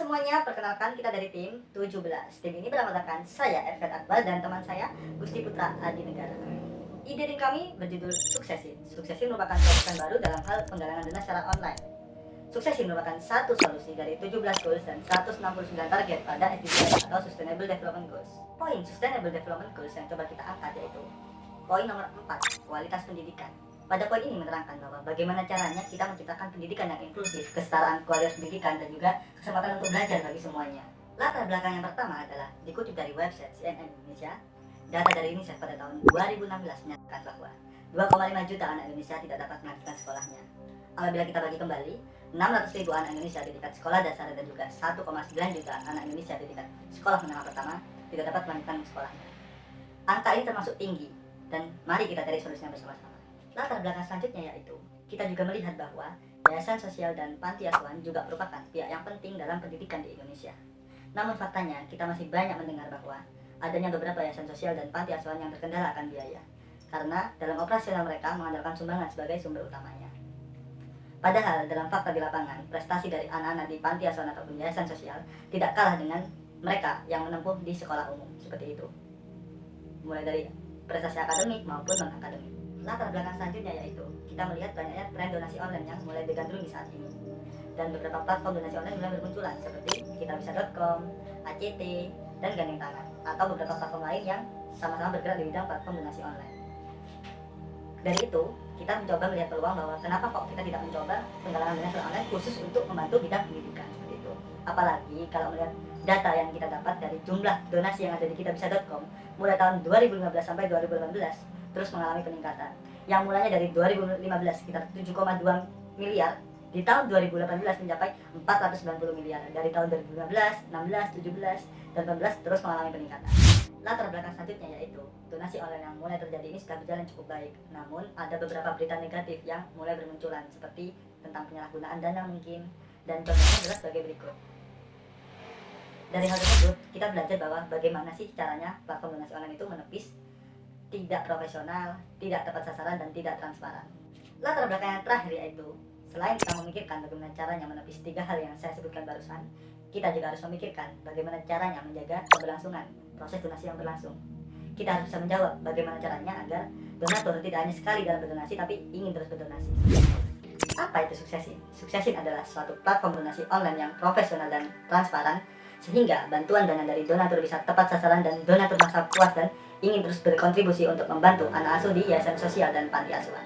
semuanya, perkenalkan kita dari tim 17. Tim ini beranggotakan saya, Ervet Akbar, dan teman saya, Gusti Putra Adi Negara. Ide tim kami berjudul Suksesin. Suksesin merupakan terobosan baru dalam hal penggalangan dana secara online. Suksesin merupakan satu solusi dari 17 goals dan 169 target pada SDGs atau Sustainable Development Goals. Poin Sustainable Development Goals yang coba kita angkat yaitu poin nomor 4, kualitas pendidikan. Pada poin ini menerangkan bahwa bagaimana caranya kita menciptakan pendidikan yang inklusif, kesetaraan kualitas pendidikan, dan juga kesempatan untuk belajar bagi semuanya. Latar belakang yang pertama adalah dikutip dari website CNN Indonesia. Data dari UNICEF pada tahun 2016 menyatakan bahwa 2,5 juta anak Indonesia tidak dapat melanjutkan sekolahnya. Apabila kita bagi kembali, 600.000 anak Indonesia di tingkat sekolah dasar dan juga 1,9 juta anak Indonesia di tingkat sekolah menengah pertama tidak dapat melanjutkan sekolahnya. Angka ini termasuk tinggi, dan mari kita cari solusinya bersama-sama. Latar belakang selanjutnya yaitu, kita juga melihat bahwa yayasan sosial dan panti asuhan juga merupakan pihak yang penting dalam pendidikan di Indonesia. Namun faktanya, kita masih banyak mendengar bahwa adanya beberapa yayasan sosial dan panti asuhan yang terkendala akan biaya, karena dalam operasional mereka mengandalkan sumbangan sebagai sumber utamanya. Padahal dalam fakta di lapangan, prestasi dari anak-anak di panti asuhan ataupun yayasan sosial tidak kalah dengan mereka yang menempuh di sekolah umum, seperti itu. Mulai dari prestasi akademik maupun non-akademik. Latar belakang selanjutnya yaitu, kita melihat banyaknya tren donasi online yang mulai digandrungi saat ini. Dan beberapa platform donasi online mulai bermunculan seperti kitabisa.com, ACT, dan Gandeng Tangan, atau beberapa platform lain yang sama-sama bergerak di bidang platform donasi online. Dari itu, kita mencoba melihat peluang bahwa kenapa kok kita tidak mencoba penggalangan donasi online khusus untuk membantu bidang pendidikan, seperti itu. Apalagi kalau melihat data yang kita dapat dari jumlah donasi yang ada di kitabisa.com mulai tahun 2015 sampai 2018 terus mengalami peningkatan. Yang mulanya dari 2015 sekitar 7,2 miliar, di tahun 2018 mencapai 490 miliar. Dari tahun 2015, 16, 17, dan 18 terus mengalami peningkatan. Latar belakang selanjutnya yaitu donasi online yang mulai terjadi ini sudah berjalan cukup baik. Namun ada beberapa berita negatif yang mulai bermunculan seperti tentang penyalahgunaan dana mungkin, dan contohnya adalah sebagai berikut. Dari hal tersebut, kita belajar bahwa bagaimana sih caranya platform donasi online itu menepis tidak profesional, tidak tepat sasaran, dan tidak transparan. Latar belakang yang terakhir yaitu, selain kita memikirkan bagaimana caranya menepis 3 hal yang saya sebutkan barusan, kita juga harus memikirkan bagaimana caranya menjaga keberlangsungan proses donasi yang berlangsung. Kita harus bisa menjawab bagaimana caranya agar donatur tidak hanya sekali dalam berdonasi, tapi ingin terus berdonasi. Apa itu Suksesin? Suksesin adalah suatu platform donasi online yang profesional dan transparan, sehingga bantuan dana dari donatur bisa tepat sasaran dan donatur merasa puas dan ingin terus berkontribusi untuk membantu anak asuh di yayasan sosial dan panti asuhan.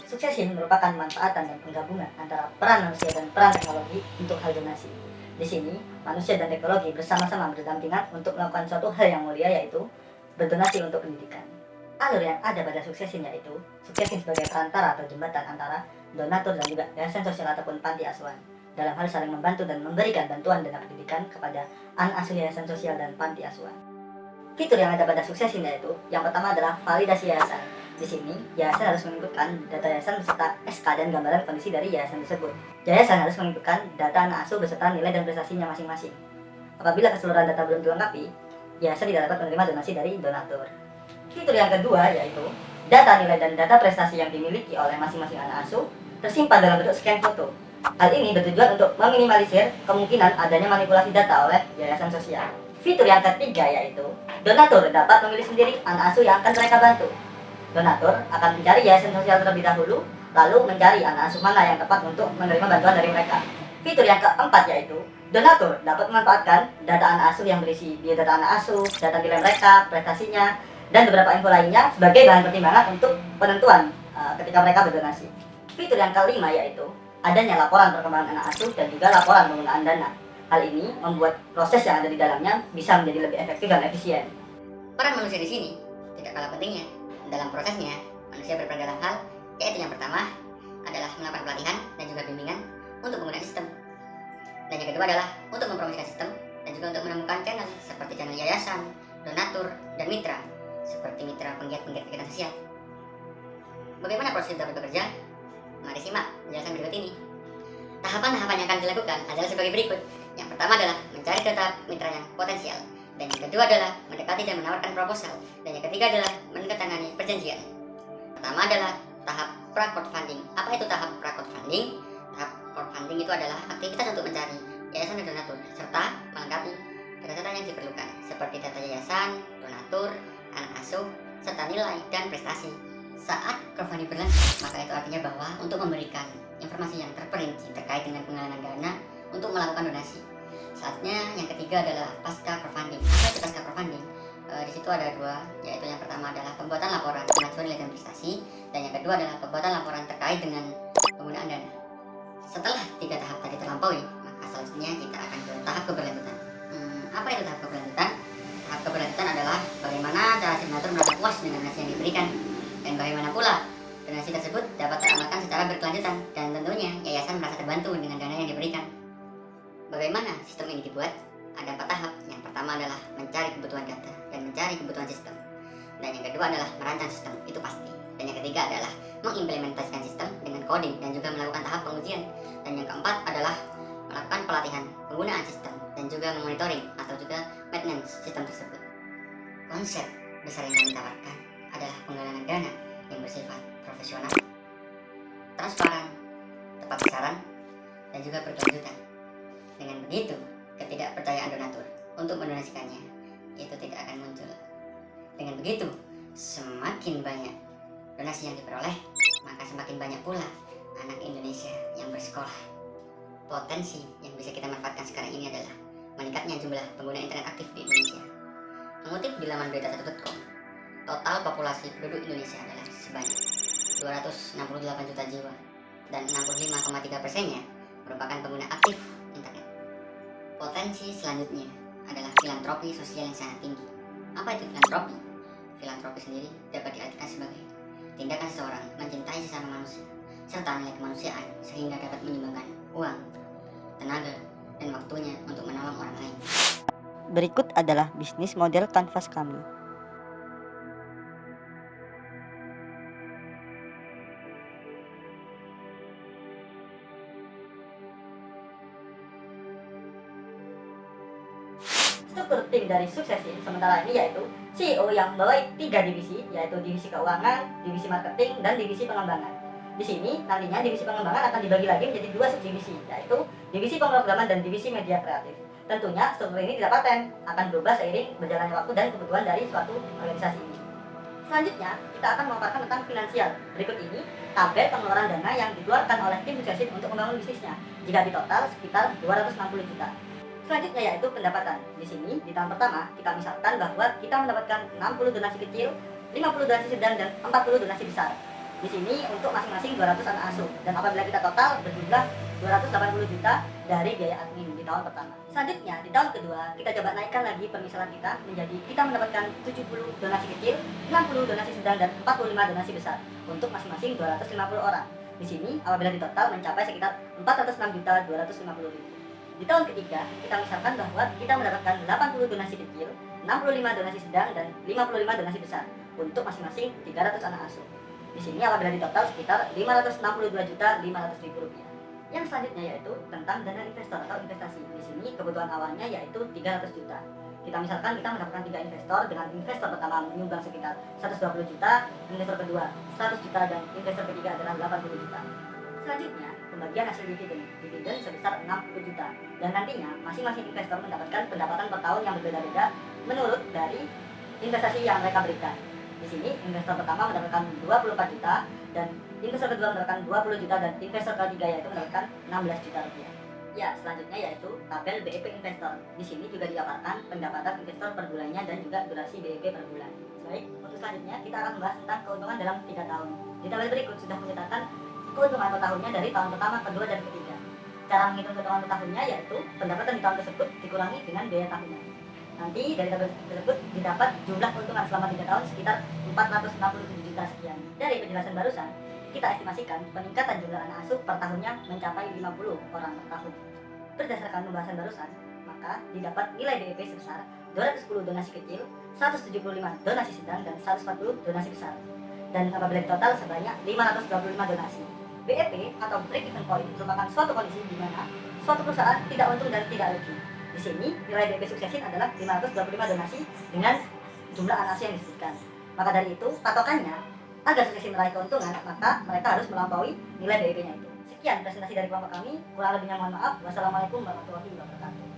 Suksesin merupakan manfaatan dan penggabungan antara peran manusia dan peran teknologi untuk hal donasi. Di sini, manusia dan teknologi bersama-sama berdampingan untuk melakukan suatu hal yang mulia, yaitu berdonasi untuk pendidikan. Alur yang ada pada Suksesin yaitu, Suksesin sebagai perantara atau jembatan antara donatur dan juga yayasan sosial ataupun panti asuhan, dalam hal saling membantu dan memberikan bantuan dana pendidikan kepada anak asuh yayasan sosial dan panti asuhan. Fitur yang ada pada Suksesin yaitu, yang pertama adalah validasi yayasan. Di sini, yayasan harus menginputkan data yayasan beserta SK dan gambaran kondisi dari yayasan tersebut. Yayasan harus menginputkan data anak asuh beserta nilai dan prestasinya masing-masing. Apabila keseluruhan data belum dilengkapi, yayasan tidak dapat menerima donasi dari donatur. Fitur yang kedua yaitu, data nilai dan data prestasi yang dimiliki oleh masing-masing anak asuh tersimpan dalam bentuk scan foto. Hal ini bertujuan untuk meminimalisir kemungkinan adanya manipulasi data oleh yayasan sosial. Fitur yang ketiga yaitu, donatur dapat memilih sendiri anak asuh yang akan mereka bantu. Donatur akan mencari yayasan sosial terlebih dahulu, lalu mencari anak asuh mana yang tepat untuk menerima bantuan dari mereka. Fitur yang keempat yaitu, donatur dapat memanfaatkan data anak asuh yang berisi biodata anak asuh, data nilai mereka, prestasinya, dan beberapa info lainnya sebagai bahan pertimbangan untuk penentuan ketika mereka berdonasi. Fitur yang kelima yaitu, adanya laporan perkembangan anak asuh dan juga laporan penggunaan dana. Hal ini membuat proses yang ada di dalamnya bisa menjadi lebih efektif dan efisien. Peran manusia di sini tidak kalah pentingnya. Dalam prosesnya, manusia berperan dalam hal, yaitu yang pertama adalah melakukan pelatihan dan juga bimbingan untuk menggunakan sistem. Dan yang kedua adalah untuk mempromosikan sistem dan juga untuk menemukan channel seperti channel yayasan, donatur, dan mitra, seperti mitra penggiat-penggiat kegiatan sosial. Bagaimana proses dapat bekerja? Mari simak penjelasan berikut ini. Tahapan-tahapan yang akan dilakukan adalah sebagai berikut. Yang pertama adalah mencari data mitra yang potensial, dan yang kedua adalah mendekati dan menawarkan proposal, dan yang ketiga adalah menandatangani perjanjian. Pertama adalah tahap pra-crowdfunding. Apa itu tahap pra-crowdfunding? Tahap crowdfunding itu adalah aktivitas untuk mencari yayasan dan donatur, serta melengkapi data-data yang diperlukan seperti data yayasan, donatur, anak asuh, serta nilai dan prestasi. Saat crowdfunding berlangsung, maka itu artinya bahwa untuk memberikan informasi yang terperinci terkait dengan penggalangan dana untuk melakukan donasi. Saatnya yang ketiga adalah pasca crowdfunding. Apa itu pasca crowdfunding? Di situ ada dua, yaitu yang pertama adalah pembuatan laporan pengajuan nilai dan prestasi, dan yang kedua adalah pembuatan laporan terkait dengan penggunaan dana. Setelah 3 tahap tadi terlampaui, maka selanjutnya kita akan ke tahap keberlanjutan. Apa itu tahap keberlanjutan? Tahap keberlanjutan adalah bagaimana cara si donatur merasa puas dengan hasil yang diberikan, dan bagaimana pula donasi tersebut dapat teramalkan secara berkelanjutan, dan tentunya yayasan merasa terbantu dengan dana yang diberikan. Bagaimana sistem ini dibuat? Ada 4 tahap. Yang pertama adalah mencari kebutuhan data dan mencari kebutuhan sistem. Dan yang kedua adalah merancang sistem, itu pasti. Dan yang ketiga adalah mengimplementasikan sistem dengan coding dan juga melakukan tahap pengujian. Dan yang keempat adalah melakukan pelatihan penggunaan sistem dan juga memonitoring atau juga maintenance sistem tersebut. Konsep besar yang kami tawarkan adalah penggalangan dana yang bersifat profesional, transparan, tepat sasaran, dan juga berkelanjutan. Dengan begitu, ketidakpercayaan donatur untuk mendonasikannya itu tidak akan muncul. Dengan begitu, semakin banyak donasi yang diperoleh, maka semakin banyak pula anak Indonesia yang bersekolah. Potensi yang bisa kita manfaatkan sekarang ini adalah meningkatnya jumlah pengguna internet aktif di Indonesia. Mengutip di laman berita1.com, total populasi penduduk Indonesia adalah sebanyak 268 juta jiwa, dan 65,3%-nya merupakan pengguna aktif internet. Potensi selanjutnya adalah filantropi sosial yang sangat tinggi. Apa itu filantropi? Filantropi sendiri dapat diartikan sebagai tindakan seseorang mencintai sesama manusia serta nilai kemanusiaan sehingga dapat menyumbangkan uang, tenaga, dan waktunya untuk menolong orang lain. Berikut adalah bisnis model kanvas kami. Struktur tim dari Suksesin sementara ini yaitu CEO yang membawahi 3 divisi, yaitu divisi keuangan, divisi marketing, dan divisi pengembangan. Di sini nantinya divisi pengembangan akan dibagi lagi menjadi 2 subdivisi, yaitu divisi pemrograman dan divisi media kreatif. Tentunya struktur ini tidak paten, akan berubah seiring berjalannya waktu dan kebutuhan dari suatu organisasi ini. Selanjutnya, kita akan memaparkan tentang finansial. Berikut ini tabel pengeluaran dana yang dikeluarkan oleh tim Suksesin untuk membangun bisnisnya. Jika ditotal sekitar 260 juta. Selanjutnya yaitu pendapatan. Di sini di tahun pertama kita misalkan bahwa kita mendapatkan 60 donasi kecil, 50 donasi sedang, dan 40 donasi besar. Di sini untuk masing-masing 200 anak asuh, dan apabila kita total berjumlah 280 juta dari biaya admin di tahun pertama. Selanjutnya di tahun kedua kita coba naikkan lagi permisalan kita menjadi kita mendapatkan 70 donasi kecil, 60 donasi sedang, dan 45 donasi besar untuk masing-masing 250 orang. Di sini apabila ditotal mencapai sekitar 406.250.000. Di tahun ketiga, kita misalkan bahwa kita mendapatkan 80 donasi kecil, 65 donasi sedang, dan 55 donasi besar untuk masing-masing 300 anak asuh. Di sini apabila ditotal sekitar 562.500.000 rupiah. Yang selanjutnya yaitu tentang dana investor atau investasi. Di sini kebutuhan awalnya yaitu 300 juta. Kita misalkan kita mendapatkan 3 investor, dengan investor pertama menyumbang sekitar 120 juta, investor kedua 100 juta, dan investor ketiga adalah 80 juta. Selanjutnya, pembagian hasil dividen sebesar 60 juta. Dan nantinya masing-masing investor mendapatkan pendapatan per tahun yang berbeda-beda menurut dari investasi yang mereka berikan. Di sini investor pertama mendapatkan 24 juta, dan investor kedua mendapatkan 20 juta, dan investor ketiga yaitu mendapatkan 16 juta rupiah. Ya, selanjutnya yaitu tabel BEP investor. Di sini juga dipaparkan pendapatan investor per bulannya dan juga durasi BEP per bulan. Baik, untuk selanjutnya kita akan membahas tentang keuntungan dalam 3 tahun. Di tabel berikut sudah mencatatkan keuntungan per tahunnya dari tahun pertama, kedua, dan ketiga. Cara menghitung keuntungan per tahunnya yaitu pendapatan di tahun tersebut dikurangi dengan biaya tahunnya. Nanti dari tabel tersebut didapat jumlah keuntungan selama 3 tahun sekitar 467 juta sekian. Dari penjelasan barusan, kita estimasikan peningkatan jumlah anak asuh per tahunnya mencapai 50 orang per tahun. Berdasarkan pembahasan barusan, maka didapat nilai BEP sebesar 210 donasi kecil, 175 donasi sedang, dan 140 donasi besar. Dan apabila total sebanyak 525 donasi. BEP atau break even point merupakan suatu kondisi di mana suatu perusahaan tidak untung dan tidak rugi. Di sini nilai BEP Suksesin adalah 525 donasi dengan jumlah anak asuh yang disebutkan. Maka dari itu patokannya agar Suksesin meraih keuntungan, maka mereka harus melampaui nilai BEP-nya itu. Sekian presentasi dari kelompok kami. Kurang lebihnya mohon maaf. Wassalamualaikum warahmatullahi wabarakatuh.